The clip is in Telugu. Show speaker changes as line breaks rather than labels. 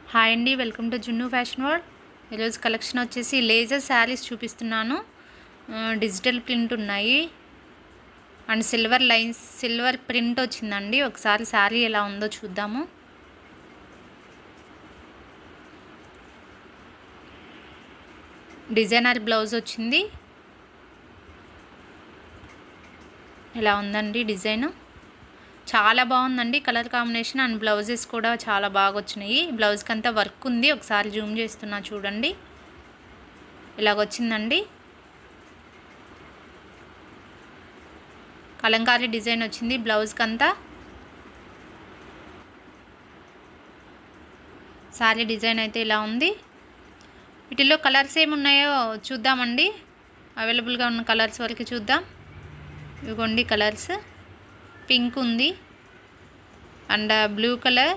హాయ్ అండి, వెల్కమ్ టు జున్ను ఫ్యాషన్ వరల్డ్. ఈరోజు కలెక్షన్ వచ్చేసి లేజర్ శారీస్ చూపిస్తున్నాను. డిజిటల్ ప్రింట్ ఉన్నాయి and silver lines, silver print వచ్చిందండి. ఒకసారి శారీ ఎలా ఉందో చూద్దాము. డిజైనర్ బ్లౌజ్ వచ్చింది. ఎలా ఉందండి డిజైన్? చాలా బాగుందండి కలర్ కాంబినేషన్ అండ్ బ్లౌజెస్ కూడా చాలా బాగా వచ్చినాయి. బ్లౌజ్కి అంతా వర్క్ ఉంది. ఒకసారి జూమ్ చేస్తున్నా చూడండి. ఇలాగొచ్చిందండి. కలంకారీ డిజైన్ వచ్చింది బ్లౌజ్కి అంతా. శారీ డిజైన్ అయితే ఇలా ఉంది. వీటిల్లో కలర్స్ ఏమున్నాయో చూద్దామండి. అవైలబుల్గా ఉన్న కలర్స్ వరకు చూద్దాం. ఇదిగోండి కలర్స్. పింక్ ఉంది అండ్ బ్లూ కలర్,